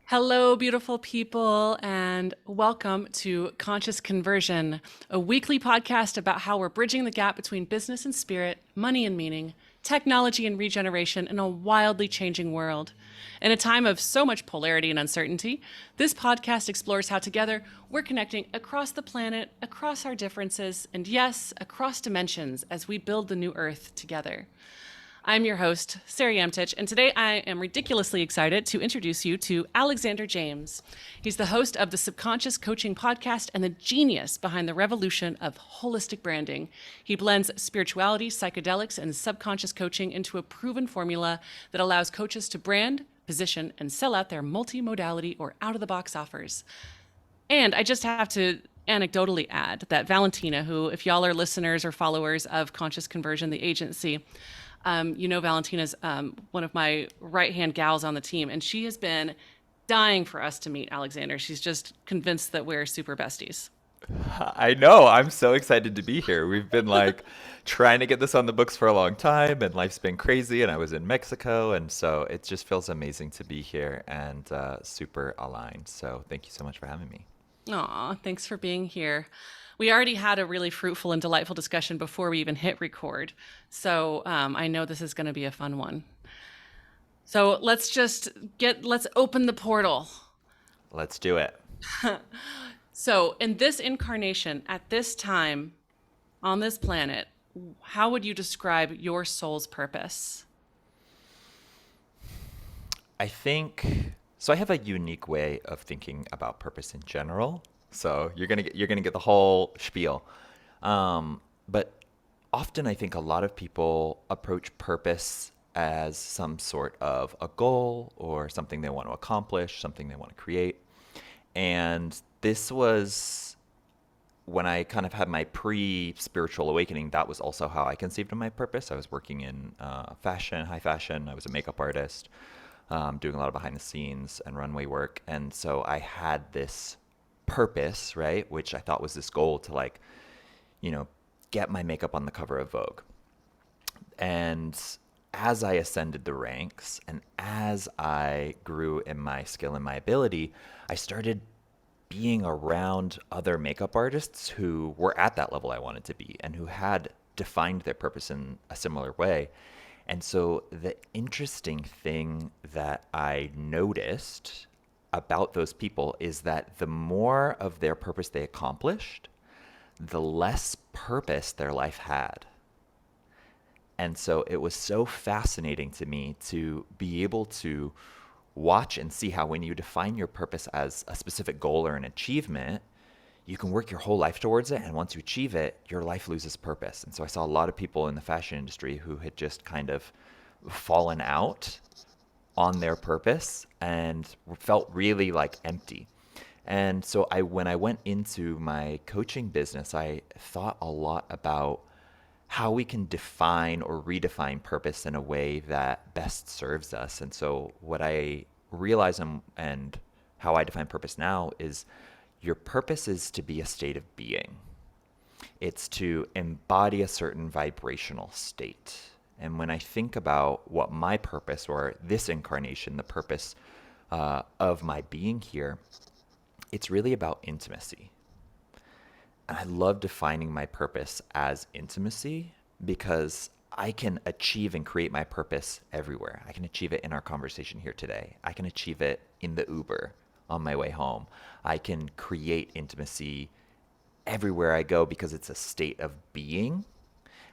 Hello, beautiful people, and welcome to Conscious Conversion, a weekly podcast about how we're bridging the gap between business and spirit, money and meaning, technology and regeneration in a wildly changing world. In a time of so much polarity and uncertainty, this podcast explores how together we're connecting across the planet, across our differences, and yes, across dimensions as we build the new earth together. I'm your host, Sarah Yamtich, and today I am ridiculously excited to introduce you to Alexander James. He's the host of the Subconscious Coaching Podcast and the genius behind the revolution of holistic branding. He blends spirituality, psychedelics, and subconscious coaching into a proven formula that allows coaches to brand, position, and sell out their multimodality or out-of-the-box offers. And I just have to anecdotally add that Valentina, who, if y'all are listeners or followers of Conscious Conversion, the agency, Valentina's one of my right-hand gals on the team, and she has been dying for us to meet Alexander. She's just convinced that we're super besties. I know. I'm so excited to be here. We've been like trying to get this on the books for a long time, and life's been crazy. And I was in Mexico, and so it just feels amazing to be here and super aligned. So thank you so much for having me. Aw, thanks for being here. We already had a really fruitful and delightful discussion before we even hit record. So I know this is going to be a fun one. So let's open the portal. Let's do it. So, in this incarnation, at this time, on this planet, how would you describe your soul's purpose? I think so. I have a unique way of thinking about purpose in general. So you're gonna get the whole spiel. But often I think a lot of people approach purpose as some sort of a goal or something they want to accomplish, something they want to create. And this was when I kind of had my pre-spiritual awakening. That was also how I conceived of my purpose. I was working in fashion, high fashion. I was a makeup artist, doing a lot of behind the scenes and runway work. And so I had this purpose, right, which I thought was this goal to like, you know, get my makeup on the cover of Vogue. And as I ascended the ranks and as I grew in my skill and my ability, I started being around other makeup artists who were at that level I wanted to be and who had defined their purpose in a similar way. And so the interesting thing that I noticed about those people is that the more of their purpose they accomplished, the less purpose their life had. And so it was so fascinating to me to be able to watch and see how when you define your purpose as a specific goal or an achievement, you can work your whole life towards it. And once you achieve it, your life loses purpose. And so I saw a lot of people in the fashion industry who had just kind of fallen out on their purpose and felt really like empty. And so when I went into my coaching business, I thought a lot about how we can define or redefine purpose in a way that best serves us. And so what I realize and how I define purpose now is your purpose is to be a state of being. It's to embody a certain vibrational state. And when I think about what my purpose or this incarnation, the purpose of my being here, it's really about intimacy. And I love defining my purpose as intimacy because I can achieve and create my purpose everywhere. I can achieve it in our conversation here today. I can achieve it in the Uber on my way home. I can create intimacy everywhere I go because it's a state of being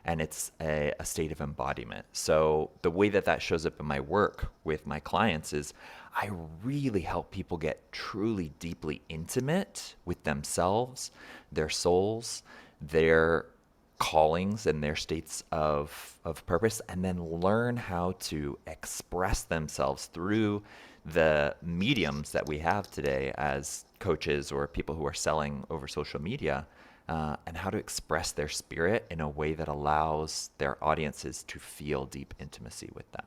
and it's a state of embodiment. So the way that that shows up in my work with my clients is I really help people get truly deeply intimate with themselves, their souls, their callings and their states of purpose, and then learn how to express themselves through the mediums that we have today as coaches or people who are selling over social media, and how to express their spirit in a way that allows their audiences to feel deep intimacy with them.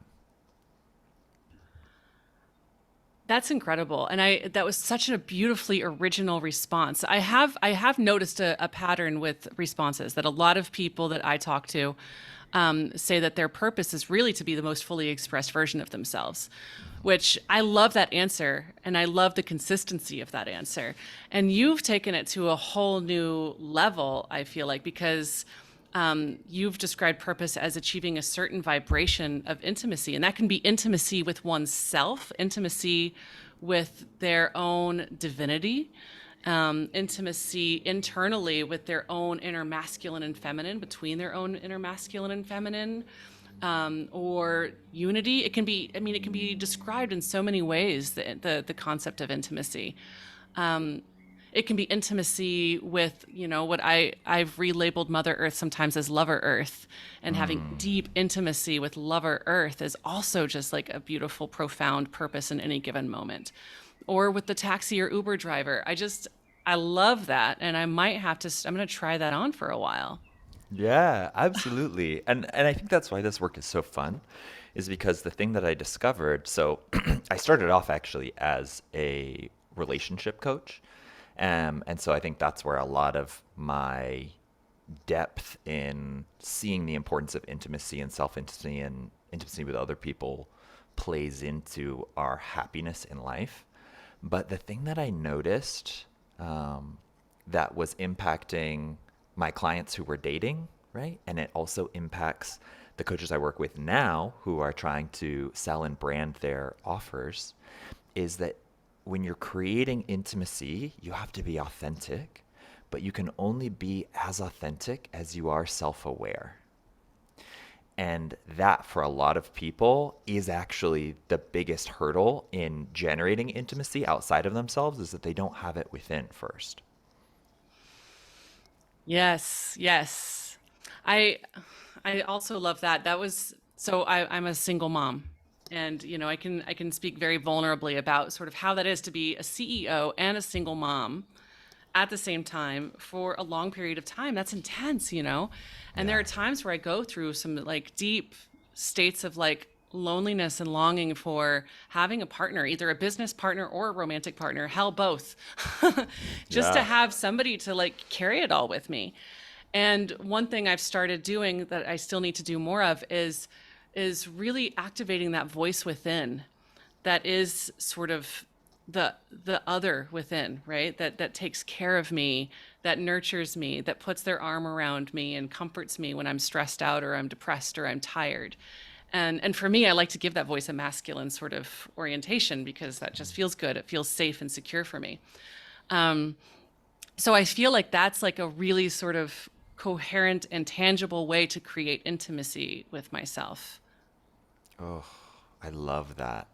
That's incredible. And that was such a beautifully original response. I have noticed a pattern with responses that a lot of people that I talk to say that their purpose is really to be the most fully expressed version of themselves, which I love that answer. And I love the consistency of that answer. And you've taken it to a whole new level, I feel like, because you've described purpose as achieving a certain vibration of intimacy. And that can be intimacy with oneself, intimacy with their own divinity, intimacy internally with their own inner masculine and feminine, between their own inner masculine and feminine, or unity. It can be, I mean, it can be described in so many ways, the concept of intimacy. It can be intimacy with, what I've relabeled Mother Earth sometimes as Lover Earth, and having deep intimacy with Lover Earth is also just like a beautiful, profound purpose in any given moment. Or with the taxi or Uber driver. I love that. And I'm going to try that on for a while. Yeah, absolutely. And I think that's why this work is so fun, is because the thing that I discovered, so I started off actually as a relationship coach. And so I think that's where a lot of my depth in seeing the importance of intimacy and self-intimacy and intimacy with other people plays into our happiness in life. But the thing that I noticed that was impacting my clients who were dating, right? And it also impacts the coaches I work with now who are trying to sell and brand their offers, is that when you're creating intimacy, you have to be authentic, but you can only be as authentic as you are self-aware. And that, for a lot of people, is actually the biggest hurdle in generating intimacy outside of themselves, is that they don't have it within first. Yes, yes. I I also love that. That was so I'm a single mom. And I can speak very vulnerably about sort of how that is to be a CEO and a single mom at the same time for a long period of time. That's intense. And there Yeah. are times where I go through some like deep states of like loneliness and longing for having a partner, either a business partner or a romantic partner, hell, both, just to Yeah. have somebody to like carry it all with me. And one thing I've started doing that I still need to do more of is really activating that voice within that is sort of the other within, right? That takes care of me, that nurtures me, that puts their arm around me and comforts me when I'm stressed out or I'm depressed or I'm tired. And for me, I like to give that voice a masculine sort of orientation because that just feels good. It feels safe and secure for me. So I feel like that's like a really sort of coherent and tangible way to create intimacy with myself. Oh, I love that.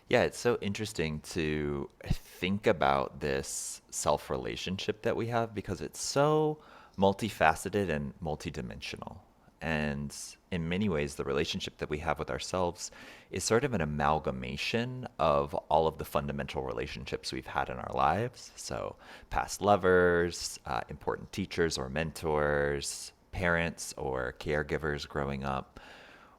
Yeah, it's so interesting to think about this self relationship that we have because it's so multifaceted and multidimensional. And in many ways, the relationship that we have with ourselves is sort of an amalgamation of all of the fundamental relationships we've had in our lives. So, past lovers, important teachers or mentors, parents or caregivers growing up,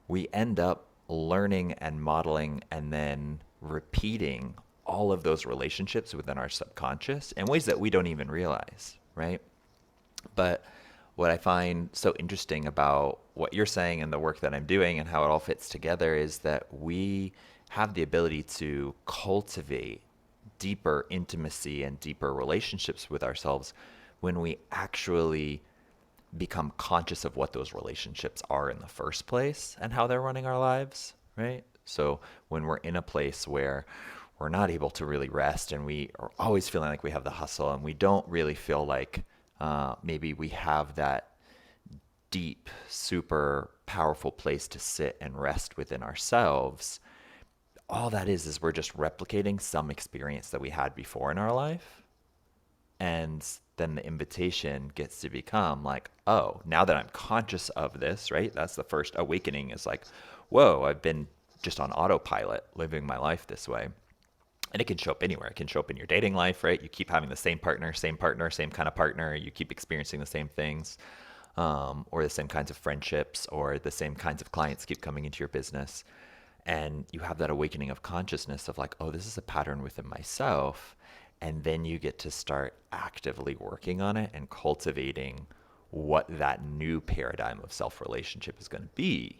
we end up learning and modeling and then repeating all of those relationships within our subconscious in ways that we don't even realize, right? But what I find so interesting about what you're saying and the work that I'm doing and how it all fits together is that we have the ability to cultivate deeper intimacy and deeper relationships with ourselves when we actually become conscious of what those relationships are in the first place and how they're running our lives, right? So when we're in a place where we're not able to really rest and we are always feeling like we have the hustle and we don't really feel like maybe we have that deep, super powerful place to sit and rest within ourselves, all that is we're just replicating some experience that we had before in our life. And then the invitation gets to become like, oh, now that I'm conscious of this, right? That's the first awakening, is like, whoa, I've been just on autopilot living my life this way. And it can show up anywhere. It can show up in your dating life, right? You keep having the same partner, same kind of partner. You keep experiencing the same things, or the same kinds of friendships, or the same kinds of clients keep coming into your business. And you have that awakening of consciousness of like, oh, this is a pattern within myself. And then you get to start actively working on it and cultivating what that new paradigm of self-relationship is going to be.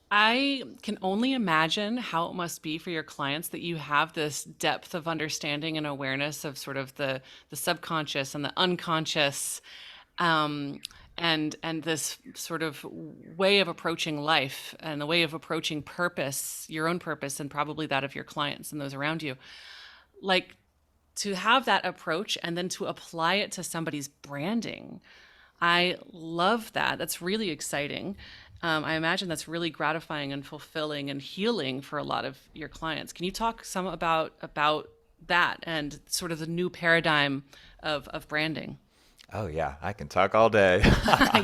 I can only imagine how it must be for your clients that you have this depth of understanding and awareness of sort of the subconscious and the unconscious, um, and this sort of way of approaching life and the way of approaching purpose, your own purpose, and probably that of your clients and those around you. Like, to have that approach and then to apply it to somebody's branding. I love that. That's really exciting. I imagine that's really gratifying and fulfilling and healing for a lot of your clients. Can you talk some about that and sort of the new paradigm of branding? Oh yeah, I can talk all day.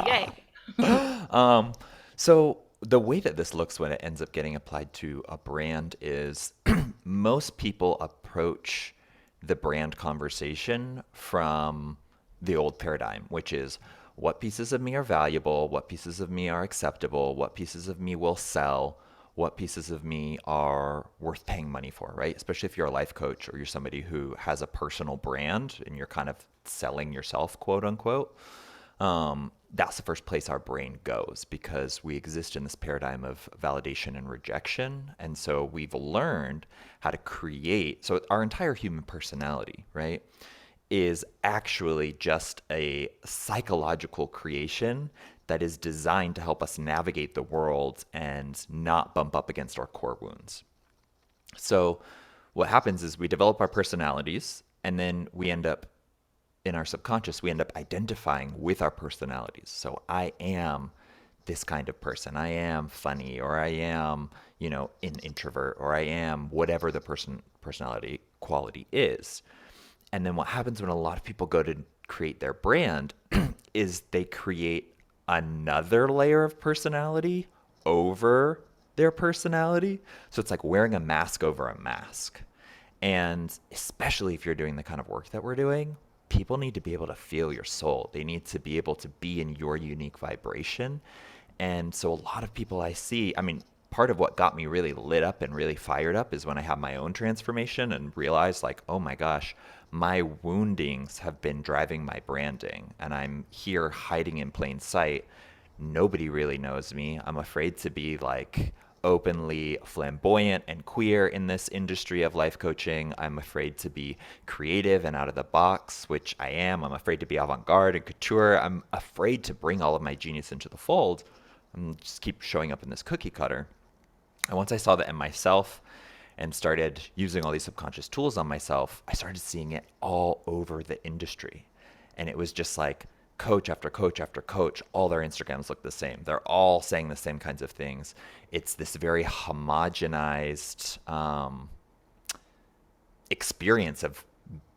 Yay. Um, so the way that this looks when it ends up getting applied to a brand is most people approach the brand conversation from the old paradigm, which is what pieces of me are valuable, what pieces of me are acceptable, what pieces of me will sell, what pieces of me are worth paying money for, right? Especially if you're a life coach or you're somebody who has a personal brand and you're kind of selling yourself, quote unquote. That's the first place our brain goes because we exist in this paradigm of validation and rejection. And so we've learned how to create. So our entire human personality, right, is actually just a psychological creation that is designed to help us navigate the world and not bump up against our core wounds. So what happens is we develop our personalities and then we end up in our subconscious, we end up identifying with our personalities. So I am this kind of person. I am funny, or I am, an introvert, or I am whatever the personality quality is. And then what happens when a lot of people go to create their brand is they create another layer of personality over their personality. So it's like wearing a mask over a mask. And especially if you're doing the kind of work that we're doing, people need to be able to feel your soul. They need to be able to be in your unique vibration. And so a lot of people I see, I mean, part of what got me really lit up and really fired up is when I had my own transformation and realized, like, oh my gosh, my woundings have been driving my branding and I'm here hiding in plain sight. Nobody really knows me. I'm afraid to be like openly flamboyant and queer in this industry of life coaching. I'm afraid to be creative and out of the box, which I am. I'm afraid to be avant-garde and couture. I'm afraid to bring all of my genius into the fold and just keep showing up in this cookie cutter. And once I saw that in myself and started using all these subconscious tools on myself, I started seeing it all over the industry. And it was just like coach after coach after coach, all their Instagrams look the same. They're all saying the same kinds of things. It's this very homogenized experience of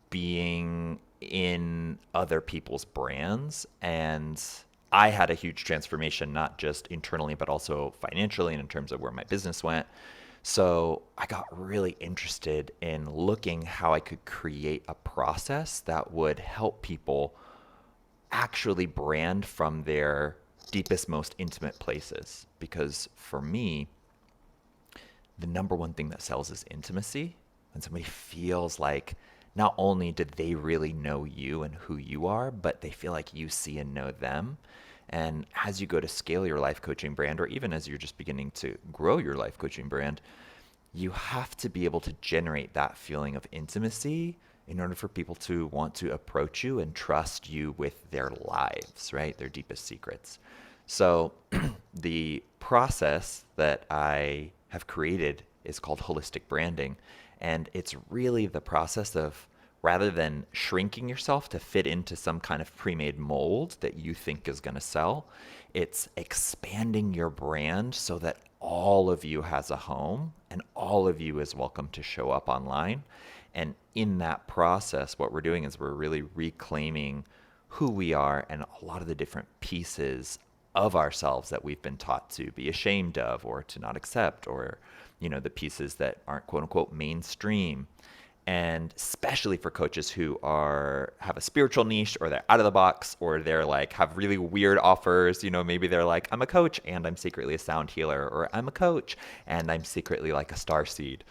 being in other people's brands. And I had a huge transformation, not just internally, but also financially and in terms of where my business went. So I got really interested in looking how I could create a process that would help people actually brand from their deepest, most intimate places. Because for me, the number one thing that sells is intimacy. When somebody feels like not only did they really know you and who you are, but they feel like you see and know them. And as you go to scale your life coaching brand, or even as you're just beginning to grow your life coaching brand, you have to be able to generate that feeling of intimacy in order for people to want to approach you and trust you with their lives, right? Their deepest secrets. So the process that I have created is called holistic branding. And it's really the process of, rather than shrinking yourself to fit into some kind of pre-made mold that you think is going to sell, it's expanding your brand so that all of you has a home and all of you is welcome to show up online. And in that process, what we're doing is we're really reclaiming who we are and a lot of the different pieces of ourselves that we've been taught to be ashamed of or to not accept, or, the pieces that aren't quote unquote mainstream. And especially for coaches who have a spiritual niche, or they're out of the box, or they're like have really weird offers. Maybe they're like, I'm a coach and I'm secretly a sound healer, or I'm a coach and I'm secretly like a star seed,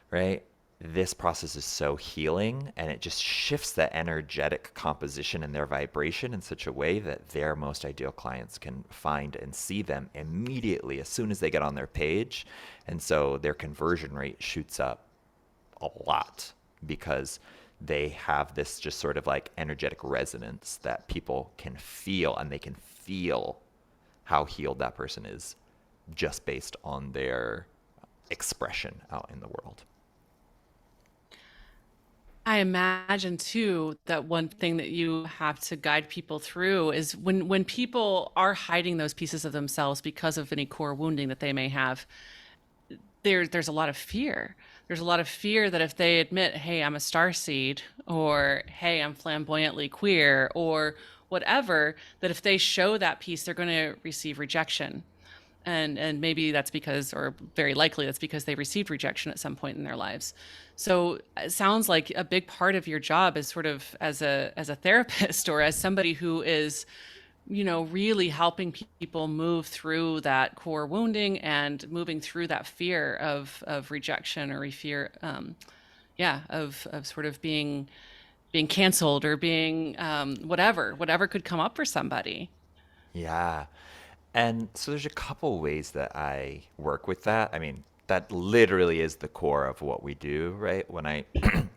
right? this process is so healing, and it just shifts the energetic composition and their vibration in such a way that their most ideal clients can find and see them immediately as soon as they get on their page. And so their conversion rate shoots up a lot because they have this just sort of like energetic resonance that people can feel, and they can feel how healed that person is just based on their expression out in the world. I imagine too that one thing that you have to guide people through is when people are hiding those pieces of themselves because of any core wounding that they may have, there's a lot of fear. There's a lot of fear that if they admit, "Hey, I'm a starseed," or "Hey, I'm flamboyantly queer," or whatever, that if they show that piece, they're going to receive rejection. And maybe that's because, or very likely that's because they received rejection at some point in their lives. So it sounds like a big part of your job is sort of as a therapist or as somebody who is, really helping people move through that core wounding and moving through that fear of rejection or fear, yeah, of sort of being canceled or being whatever could come up for somebody. Yeah. And so there's a couple ways that I work with that. I mean, that literally is the core of what we do, right? When I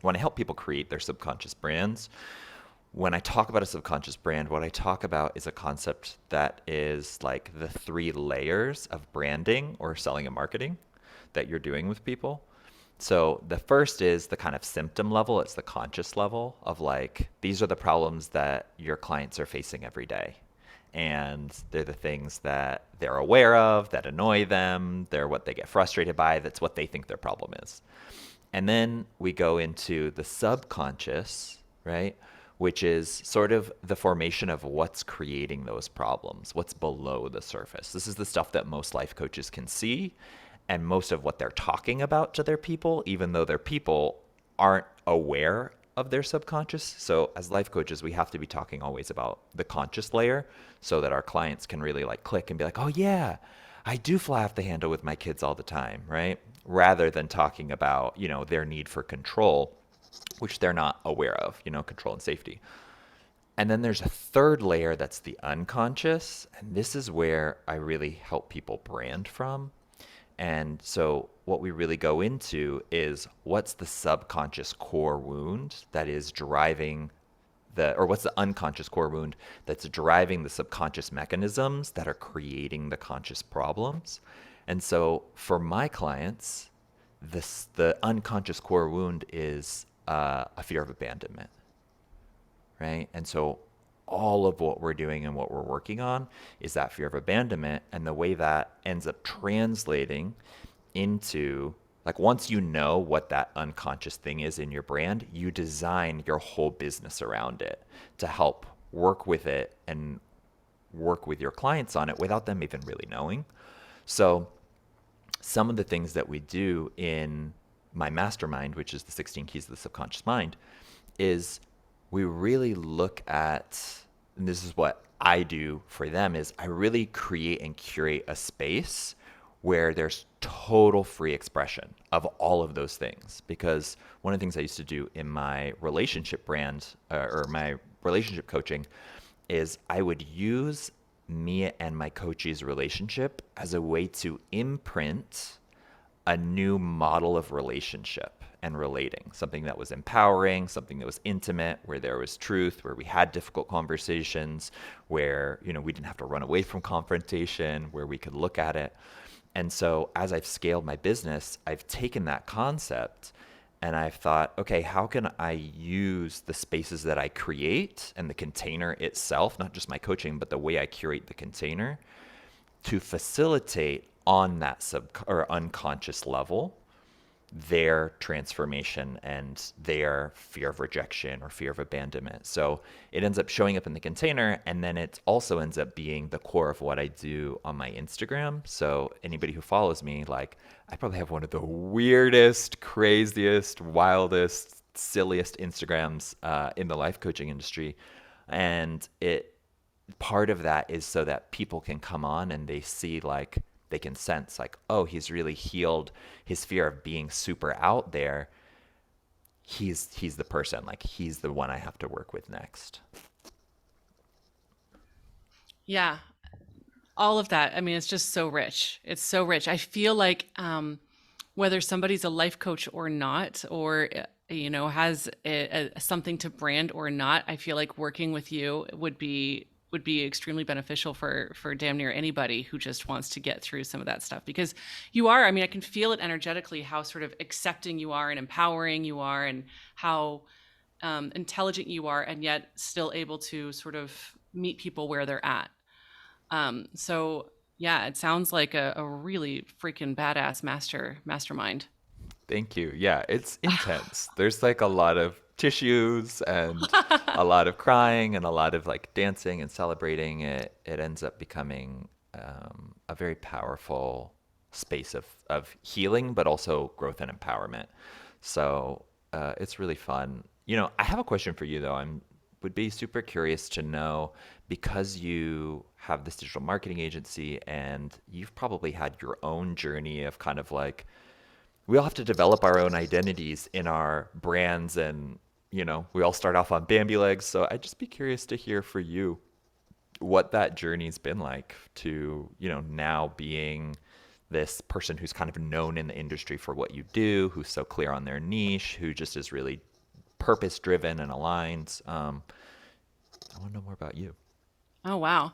when I help people create their subconscious brands, when I talk about a subconscious brand, what I talk about is a concept that is like the three layers of branding or selling and marketing that you're doing with people. So the first is the kind of symptom level. It's the conscious level of like, these are the problems that your clients are facing every day. And they're the things that they're aware of, that annoy them. They're what they get frustrated by. That's what they think their problem is. And then we go into the subconscious, right? Which is sort of the formation of what's creating those problems, what's below the surface. This is the stuff that most life coaches can see, and most of what they're talking about to their people, even though their people aren't aware of their subconscious. So as life coaches, we have to be talking always about the conscious layer so that our clients can really like click and be like, oh yeah, I do fly off the handle with my kids all the time, right? Rather than talking about, their need for control, which they're not aware of, control and safety. And then there's a third layer that's the unconscious. And this is where I really help people brand from. And so what we really go into is what's the subconscious core wound that is driving or what's the unconscious core wound that's driving the subconscious mechanisms that are creating the conscious problems. And so for my clients, the unconscious core wound is a fear of abandonment, right? And so all of what we're doing and what we're working on is that fear of abandonment. And the way that ends up translating into, like, once you know what that unconscious thing is in your brand, you design your whole business around it to help work with it and work with your clients on it without them even really knowing. So some of the things that we do in my mastermind, which is the 16 keys of the subconscious mind, is we really look at, and this is what I do for them, is I really create and curate a space where there's total free expression of all of those things. Because one of the things I used to do in my relationship brand or my relationship coaching is I would use me and my coachee's relationship as a way to imprint a new model of relationship and relating, something that was empowering, something that was intimate, where there was truth, where we had difficult conversations, where, we didn't have to run away from confrontation, where we could look at it. And so as I've scaled my business, I've taken that concept and I've thought, okay, how can I use the spaces that I create and the container itself, not just my coaching, but the way I curate the container, to facilitate on that or unconscious level their transformation and their fear of rejection or fear of abandonment. So it ends up showing up in the container, and then it also ends up being the core of what I do on my Instagram. So anybody who follows me, like, I probably have one of the weirdest, craziest, wildest, silliest Instagrams in the life coaching industry. And part of that is so that people can come on and they see, like, they can sense like, oh, he's really healed his fear of being super out there. he's the person, like he's the one I have to work with next. Yeah, all of that. I mean, it's just so rich. It's so rich. I feel like whether somebody's a life coach or not, or has something to brand or not, I feel like working with you would be extremely beneficial for damn near anybody who just wants to get through some of that stuff, because you are, I mean, I can feel it energetically, how sort of accepting you are and empowering you are, and how intelligent you are, and yet still able to sort of meet people where they're at. So yeah, it sounds like a really freaking badass mastermind. Thank you. Yeah, it's intense. There's like a lot of tissues and a lot of crying and a lot of like dancing and celebrating. It ends up becoming a very powerful space of healing, but also growth and empowerment. So it's really fun. I have a question for you though. Would be super curious to know, because you have this digital marketing agency and you've probably had your own journey of kind of like, we all have to develop our own identities in our brands, and we all start off on Bambi legs. So I'd just be curious to hear for you what that journey's been like to now being this person who's kind of known in the industry for what you do, who's so clear on their niche, who just is really purpose driven and aligned. I want to know more about you. Oh wow.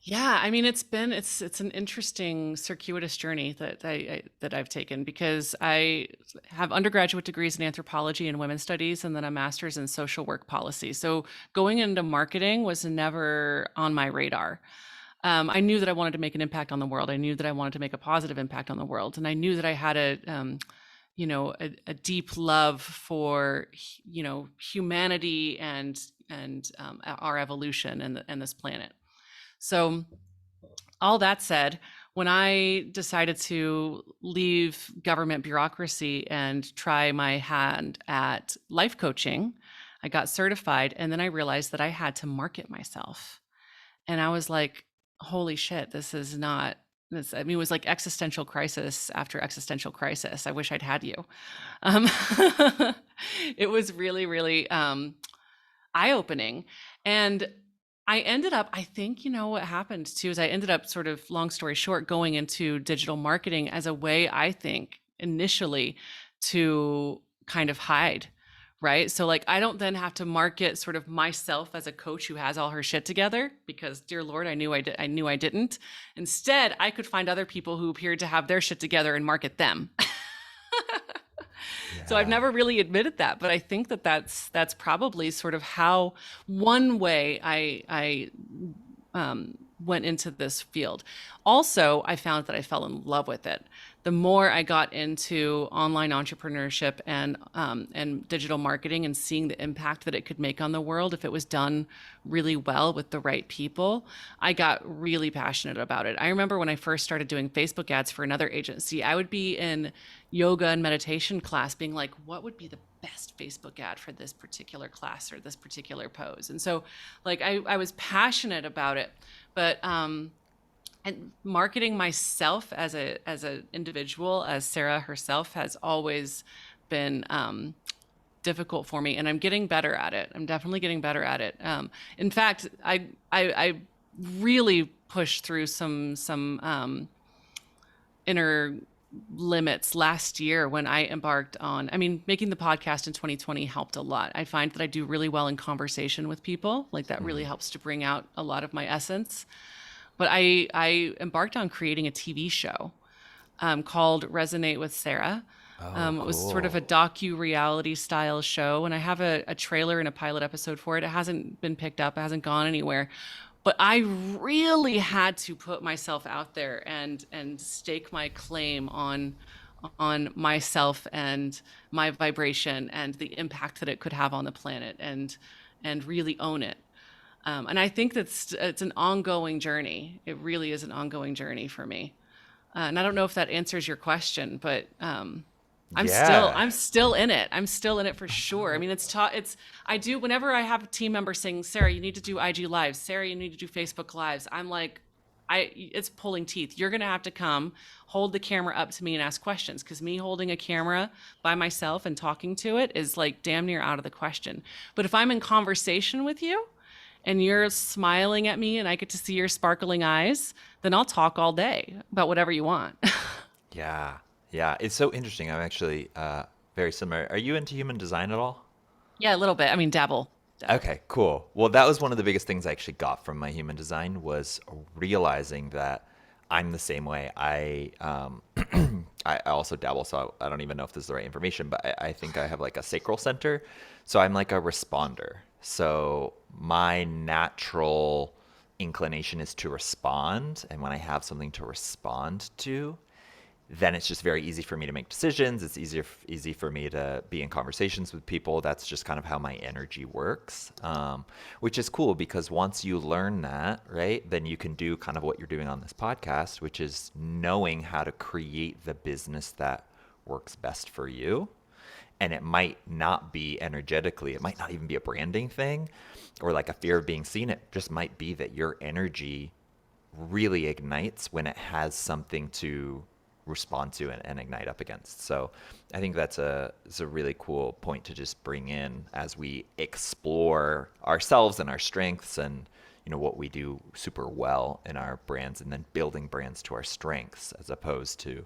Yeah, I mean, it's an interesting circuitous journey that I've taken, because I have undergraduate degrees in anthropology and women's studies, and then a master's in social work policy. So going into marketing was never on my radar. I knew that I wanted to make an impact on the world. I knew that I wanted to make a positive impact on the world, and I knew that I had a deep love for humanity and our evolution and this planet. So all that said, when I decided to leave government bureaucracy and try my hand at life coaching, I got certified, and then I realized that I had to market myself. And I was like, holy shit, this is not this. I mean, it was like existential crisis after existential crisis. I wish I'd had you. Um, it was really, really eye opening. And I ended up, I think, what happened too is I ended up, sort of long story short, going into digital marketing as a way, I think, initially to kind of hide. Right. So, like, I don't then have to market sort of myself as a coach who has all her shit together, because, dear Lord, I knew I knew I didn't. Instead, I could find other people who appeared to have their shit together and market them. So I've Yeah. never really admitted that, but I think that that's probably sort of how, one way I went into this field. Also, I found that I fell in love with it. The more I got into online entrepreneurship and digital marketing, and seeing the impact that it could make on the world if it was done really well with the right people, I got really passionate about it. I remember when I first started doing Facebook ads for another agency, I would be in yoga and meditation class being like, what would be the best Facebook ad for this particular class or this particular pose? And so, like, I was passionate about it, but and marketing myself as an individual, as Sarah herself, has always been difficult for me, and I'm getting better at it. I'm definitely getting better at it. In fact, I really pushed through some inner limits last year when I embarked on, I mean, making the podcast in 2020 helped a lot. I find that I do really well in conversation with people. Like, that really Mhm. helps to bring out a lot of my essence. But I embarked on creating a TV show called Resonate with Sarah. Oh, It was sort of a cool. docu-reality style show, and I have a trailer and a pilot episode for it. It hasn't been picked up, it hasn't gone anywhere. But I really had to put myself out there and stake my claim on myself and my vibration and the impact that it could have on the planet, and really own it. And I think it's an ongoing journey. It really is an ongoing journry for me. And I don't know if that answers your question, but Yeah. I'm still in it. I'm still in it for sure. I mean, I do, whenever I have a team member saying, Sarah, you need to do IG lives. Sarah, you need to do Facebook lives. I'm like, it's pulling teeth. You're going to have to come hold the camera up to me and ask questions, because me holding a camera by myself and talking to it is like damn near out of the question. But if I'm in conversation with you and you're smiling at me and I get to see your sparkling eyes, then I'll talk all day about whatever you want. Yeah. Yeah. It's so interesting. I'm actually very similar. Are you into human design at all? Yeah, a little bit. I mean, dabble, dabble. Okay, cool. Well, that was one of the biggest things I actually got from my human design was realizing that I'm the same way. I also dabble, so I don't even know if this is the right information, but I think I have like a sacral center, so I'm like a responder. So my natural inclination is to respond, and when I have something to respond to, then it's just very easy for me to make decisions. It's easy for me to be in conversations with people. That's just kind of how my energy works, which is cool because once you learn that, right, then you can do kind of what you're doing on this podcast, which is knowing how to create the business that works best for you. And it might not be energetically, it might not even be a branding thing or like a fear of being seen. It just might be that your energy really ignites when it has something to respond to and ignite up against. So I think it's a really cool point to just bring in as we explore ourselves and our strengths and what we do super well in our brands, and then building brands to our strengths as opposed to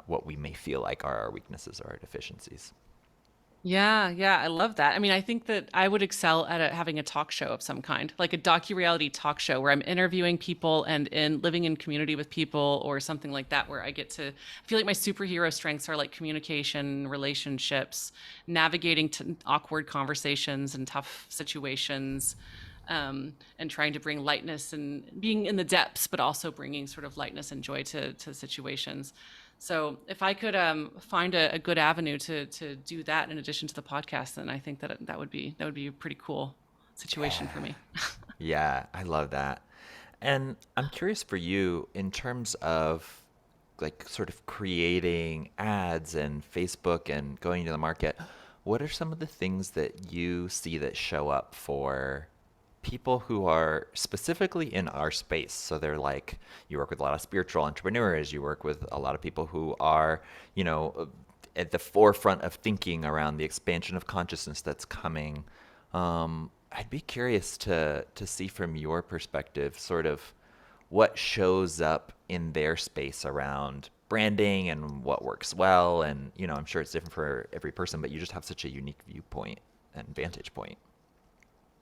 what we may feel like are our weaknesses or our deficiencies. Yeah, yeah, I love that. I mean, I think that I would excel at having a talk show of some kind, like a docu-reality talk show where I'm interviewing people and in living in community with people or something like that, where I get to I feel like my superhero strengths are like communication, relationships, navigating awkward conversations and tough situations, and trying to bring lightness and being in the depths, but also bringing sort of lightness and joy to situations. So if I could find a good avenue to do that in addition to the podcast, then I think that that would be a pretty cool situation for Yeah. me. Yeah, I love that. And I'm curious for you in terms of like sort of creating ads and Facebook and going to the market, what are some of the things that you see that show up for people who are specifically in our space? So they're like, you work with a lot of spiritual entrepreneurs, you work with a lot of people who are, you know, at the forefront of thinking around the expansion of consciousness that's coming. I'd be curious to see from your perspective sort of what shows up in their space around branding and what works well. And, I'm sure it's different for every person, but you just have such a unique viewpoint and vantage point.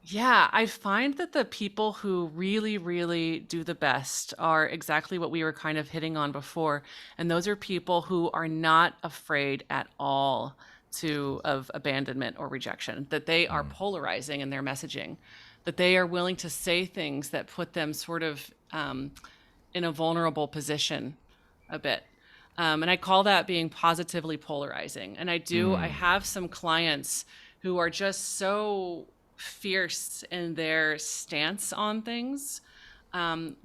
Yeah, I find that the people who really, really do the best are exactly what we were kind of hitting on before. And those are people who are not afraid at all of abandonment or rejection, that they are Mm. polarizing in their messaging, that they are willing to say things that put them sort of in a vulnerable position a bit. And I call that being positively polarizing. And I Mm. have some clients who are just so fierce in their stance on things,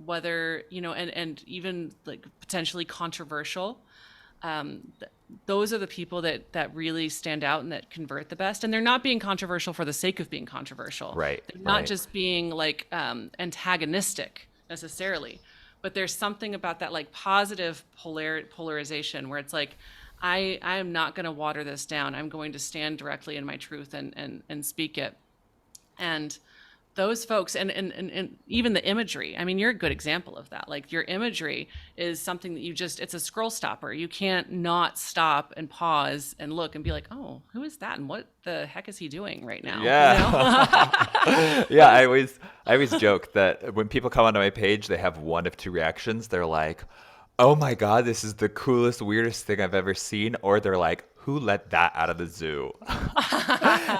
whether, and even like potentially controversial. Those are the people that really stand out and that convert the best. And they're not being controversial for the sake of being controversial. Right, They're not right. just being like antagonistic necessarily, but there's something about that like positive polarization where it's like, I am not going to water this down. I'm going to stand directly in my truth and speak it. And those folks and even the imagery, I mean, you're a good example of that. Like your imagery is something that it's a scroll stopper. You can't not stop and pause and look and be like, oh, who is that and what the heck is he doing right now, Yeah. Yeah, I always joke that when people come onto my page, they have one of two reactions. They're like, "Oh my God, this is the coolest, weirdest thing I've ever seen," or they're like, "Who let that out of the zoo?"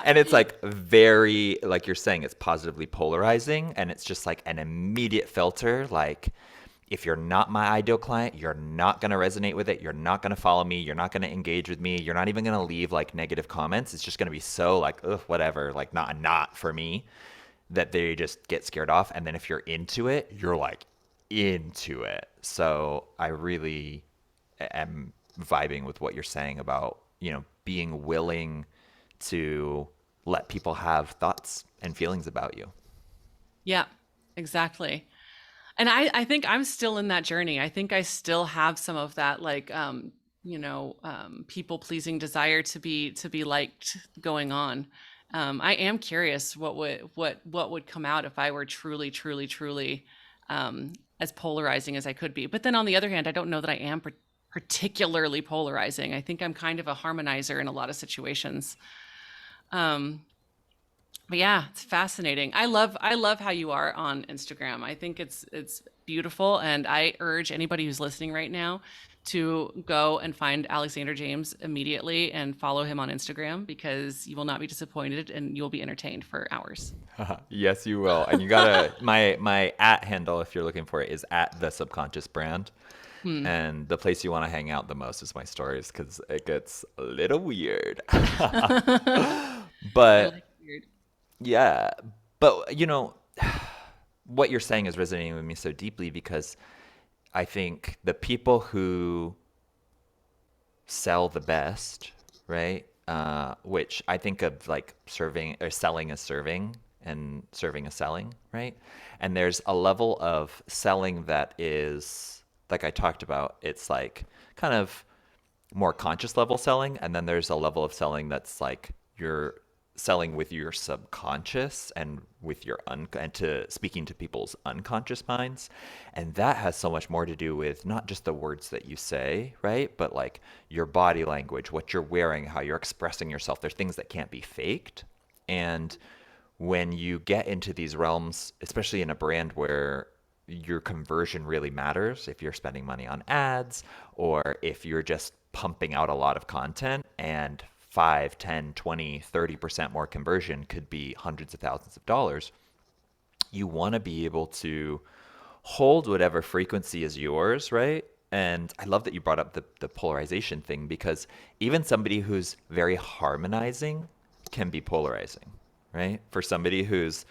And it's like very, like you're saying, it's positively polarizing, and it's just like an immediate filter. Like, if you're not my ideal client, you're not going to resonate with it. You're not going to follow me. You're not going to engage with me. You're not even going to leave like negative comments. It's just going to be so like, ugh, whatever, like not for me, that they just get scared off. And then if you're into it, you're like into it. So I really am vibing with what you're saying about, being willing to let people have thoughts and feelings about you. Yeah, exactly. And I think I'm still in that journey. I think I still have some of that like people pleasing desire to be liked going on. I am curious what would come out if I were truly as polarizing as I could be. But then on the other hand, I don't know that I am particularly polarizing. I think I'm kind of a harmonizer in a lot of situations. Um, but yeah, it's fascinating. I love how you are on Instagram. I think it's beautiful, and I urge anybody who's listening right now to go and find Alexander James immediately and follow him on Instagram because you will not be disappointed and you'll be entertained for hours. Yes, you will. And you gotta my at handle, if you're looking for it, is at the subconscious brand. Hmm. And the place you want to hang out the most is my stories because it gets a little weird. I But like weird. yeah, but what you're saying is resonating with me so deeply because I think the people who sell the best, right? Which I think of like serving or selling as serving and serving as selling, right? And there's a level of selling that is, like I talked about, it's like kind of more conscious level selling, and then there's a level of selling that's like you're selling with your subconscious and with your and to speaking to people's unconscious minds, and that has so much more to do with not just the words that you say, right, but like your body language, what you're wearing, how you're expressing yourself. There's things that can't be faked. And when you get into these realms, especially in a brand where your conversion really matters, if you're spending money on ads or if you're just pumping out a lot of content and 5, 10, 20, 30% more conversion could be hundreds of thousands of dollars, you want to be able to hold whatever frequency is yours, right? And I love that you brought up the polarization thing because even somebody who's very harmonizing can be polarizing, right? For somebody who's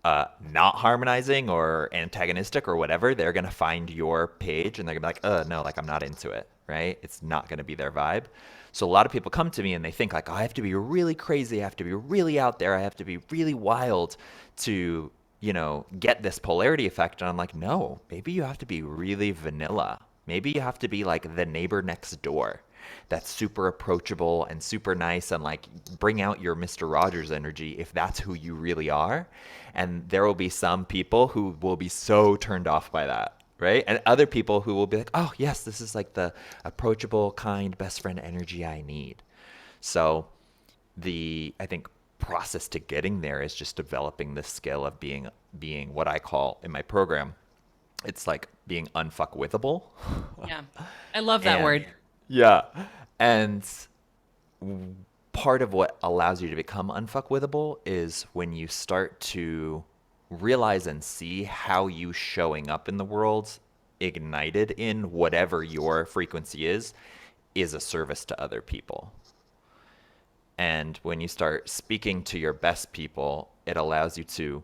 not harmonizing or antagonistic or whatever, they're going to find your page and they're going to be like, no, like I'm not into it, right? It's not going to be their vibe. So a lot of people come to me and they think like, oh, I have to be really crazy. I have to be really out there. I have to be really wild to, get this polarity effect. And I'm like, no, maybe you have to be really vanilla. Maybe you have to be like the neighbor next door that's super approachable and super nice and like bring out your Mr. Rogers energy if that's who you really are. And there will be some people who will be so turned off by that, right? And other people who will be like, oh, yes, this is like the approachable, kind, best friend energy I need. So I think process to getting there is just developing the skill of being what I call in my program, it's like being unfuckwithable. Yeah. I love that And word. yeah. And part of what allows you to become unfuckwithable is when you start to realize and see how you showing up in the world, ignited in whatever your frequency is a service to other people. And when you start speaking to your best people, it allows you to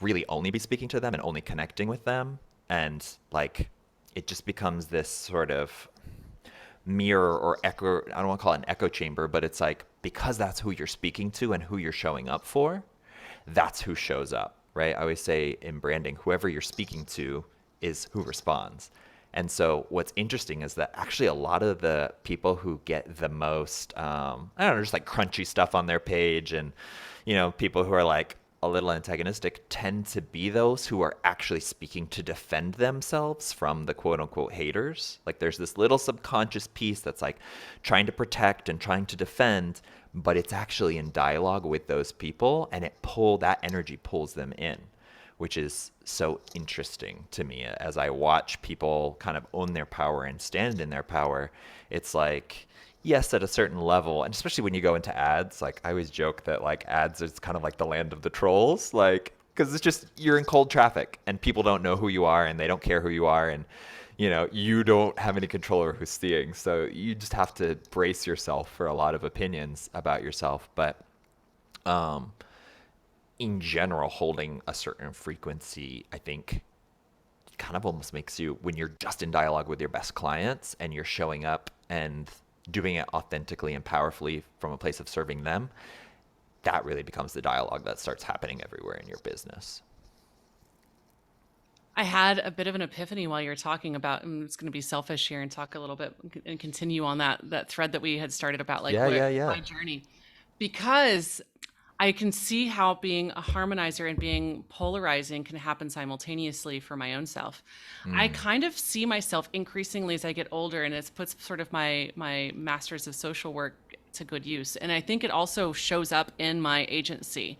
really only be speaking to them and only connecting with them. And like, it just becomes this sort of mirror or echo. I don't want to call it an echo chamber, but it's like because that's who you're speaking to and who you're showing up for, that's who shows up, right? I always say in branding, whoever you're speaking to is who responds. And so what's interesting is that actually a lot of the people who get the most, I don't know, just like crunchy stuff on their page and, people who are like a little antagonistic tend to be those who are actually speaking to defend themselves from the quote unquote haters. Like there's this little subconscious piece that's like trying to protect and trying to defend, but it's actually in dialogue with those people and that energy pulls them in, which is so interesting to me as I watch people kind of own their power and stand in their power. It's like, yes, at a certain level, and especially when you go into ads, like I always joke that like ads is kind of like the land of the trolls, like because it's just you're in cold traffic and people don't know who you are and they don't care who you are and you don't have any control over who's seeing. So you just have to brace yourself for a lot of opinions about yourself. But um, in general, holding a certain frequency, I think kind of almost makes you, when you're just in dialogue with your best clients and you're showing up and doing it authentically and powerfully from a place of serving them, that really becomes the dialogue that starts happening everywhere in your business. I had a bit of an epiphany while you're talking about, I'm just going to be selfish here and talk a little bit and continue on that thread that we had started about like Yeah, what yeah, yeah. my journey, because I can see how being a harmonizer and being polarizing can happen simultaneously for my own self. I Mm, kind of see myself increasingly as I get older, and it puts sort of my masters of social work to good use. And I think it also shows up in my agency,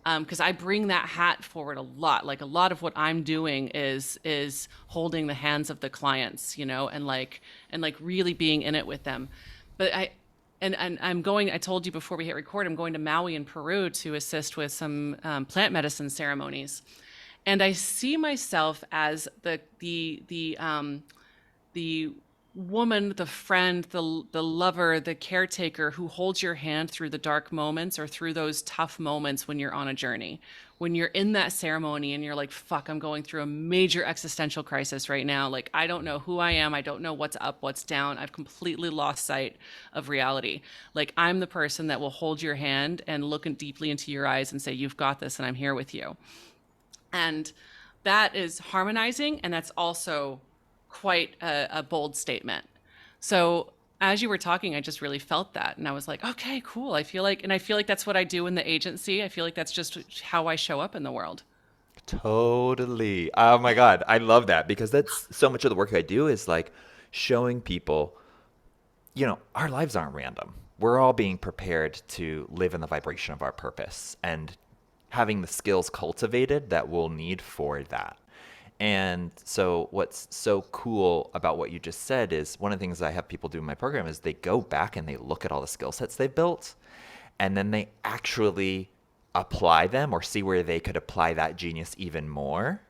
because I bring that hat forward a lot. Like a lot of what I'm doing is holding the hands of the clients, and like really being in it with them. But and I'm going. I told you before we hit record. I'm going to Maui in Peru to assist with some plant medicine ceremonies, and I see myself as the woman, the friend, the lover, the caretaker who holds your hand through the dark moments or through those tough moments when you're on a journey. When you're in that ceremony and you're like, fuck, I'm going through a major existential crisis right now. Like, I don't know who I am. I don't know what's up, what's down. I've completely lost sight of reality. Like, I'm the person that will hold your hand and look deeply into your eyes and say, you've got this and I'm here with you. And that is harmonizing. And that's also quite a bold statement. So as you were talking, I just really felt that. And I was like, okay, cool. I feel like that's what I do in the agency. I feel like that's just how I show up in the world. totally. Oh my God. I love that because that's so much of the work I do is like showing people, our lives aren't random. We're all being prepared to live in the vibration of our purpose and having the skills cultivated that we'll need for that. And so what's so cool about what you just said is one of the things I have people do in my program is they go back and they look at all the skill sets they've built and then they actually apply them or see where they could apply that genius even more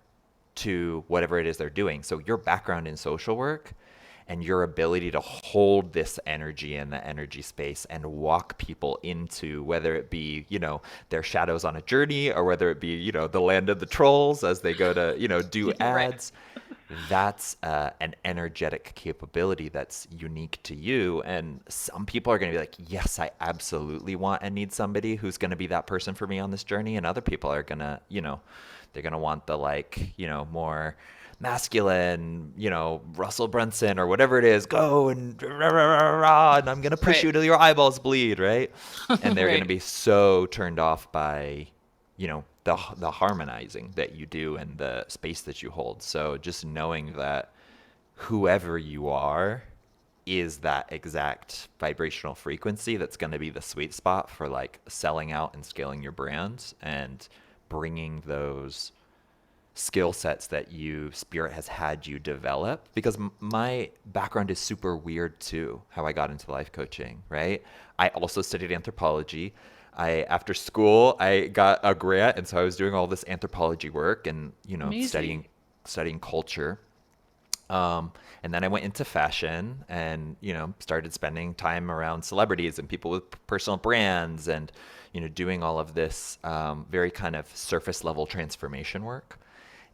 to whatever it is they're doing. So your background in social work and your ability to hold this energy in the energy space and walk people into whether it be, their shadows on a journey or whether it be, the land of the trolls as they go to, do Right. ads. That's an energetic capability that's unique to you. And some people are going to be like, yes, I absolutely want and need somebody who's going to be that person for me on this journey. And other people are going to, they're going to want the like, more masculine, Russell Brunson or whatever it is, go and rah, rah, rah, rah, and I'm going to push Right. you till your eyeballs bleed, right? And they're going to Right. be so turned off by the harmonizing that you do and the space that you hold. So just knowing that whoever you are is that exact vibrational frequency that's going to be the sweet spot for like selling out and scaling your brand and bringing those skill sets that you spirit has had you develop because my background is super weird too how I got into life coaching, right? I also studied anthropology. I after school I got a grant and so I was doing all this anthropology work and Amazing. studying culture. And then I went into fashion and, started spending time around celebrities and people with personal brands and, doing all of this very kind of surface level transformation work.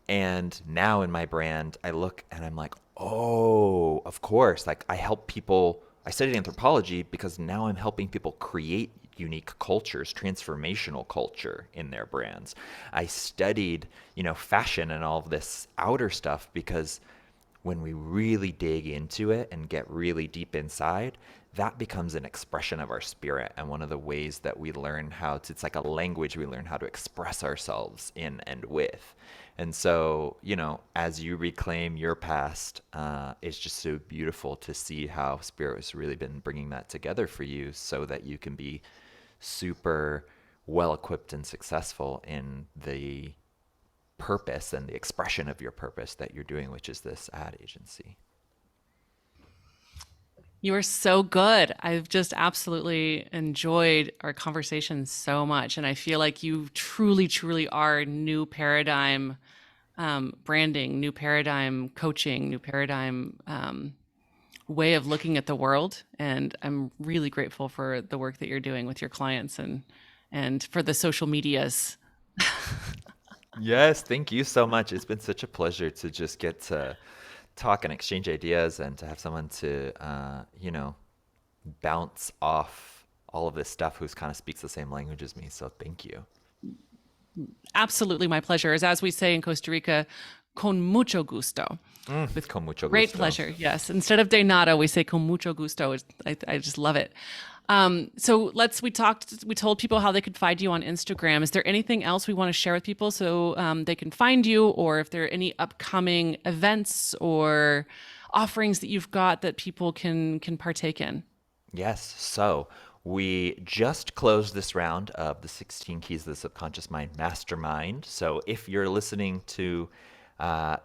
And now in my brand, I look and I'm like, oh, of course. Like I help people. I studied anthropology because now I'm helping people create unique cultures, transformational culture in their brands. I studied, fashion and all of this outer stuff because when we really dig into it and get really deep inside, that becomes an expression of our spirit. And one of the ways that we learn how to, it's like a language we learn how to express ourselves in and with. And so, as you reclaim your past, it's just so beautiful to see how spirit has really been bringing that together for you so that you can be super well equipped and successful in the purpose and the expression of your purpose that you're doing, which is this ad agency. You are so good. I've just absolutely enjoyed our conversation so much. And I feel like you truly, truly are new paradigm branding, new paradigm coaching, new paradigm way of looking at the world. And I'm really grateful for the work that you're doing with your clients and for the social medias. Yes, thank you so much. It's been such a pleasure to just get to talk and exchange ideas and to have someone to, bounce off all of this stuff who's kind of speaks the same language as me. So thank you. Absolutely my pleasure. As we say in Costa Rica, con mucho gusto. With Con mucho great gusto. pleasure, yes. Instead of de nada, we say con mucho gusto. I just love it. So we told people how they could find you on Instagram. Is there anything else we want to share with people so they can find you, or if there are any upcoming events or offerings that you've got that people can partake in? Yes. So we just closed this round of the 16 Keys of the Subconscious Mind Mastermind. So if you're listening to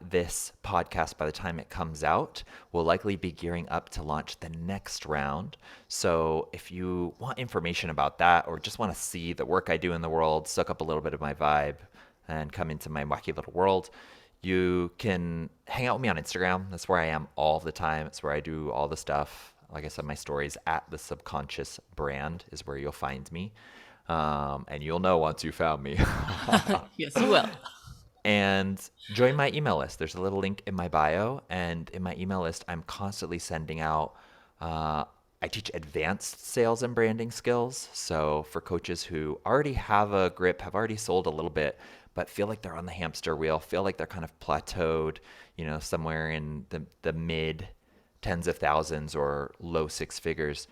this podcast by the time it comes out, we'll likely be gearing up to launch the next round. So if you want information about that or just want to see the work I do in the world, soak up a little bit of my vibe, and come into my wacky little world, you can hang out with me on Instagram. That's where I am all the time. It's where I do all the stuff. Like I said, my stories at the Subconscious Brand is where you'll find me. And you'll know once you found me. Yes, you will. And join my email list. There's a little link in my bio. And in my email list, I'm constantly sending out, I teach advanced sales and branding skills. So for coaches who already have a grip, have already sold a little bit, but feel like they're on the hamster wheel, feel like they're kind of plateaued, somewhere in the mid tens of thousands or low six figures,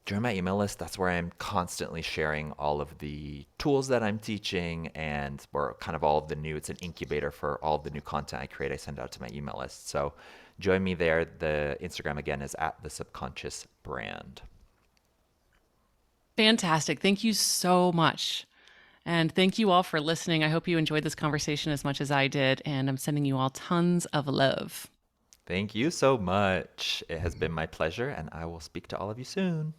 join my email list. That's where I'm constantly sharing all of the tools that I'm teaching and or kind of all of the new, it's an incubator for all of the new content I create. I send out to my email list. So join me there. The Instagram again is at the Subconscious Brand. Fantastic. Thank you so much. And thank you all for listening. I hope you enjoyed this conversation as much as I did. And I'm sending you all tons of love. Thank you so much. It has been my pleasure, and I will speak to all of you soon.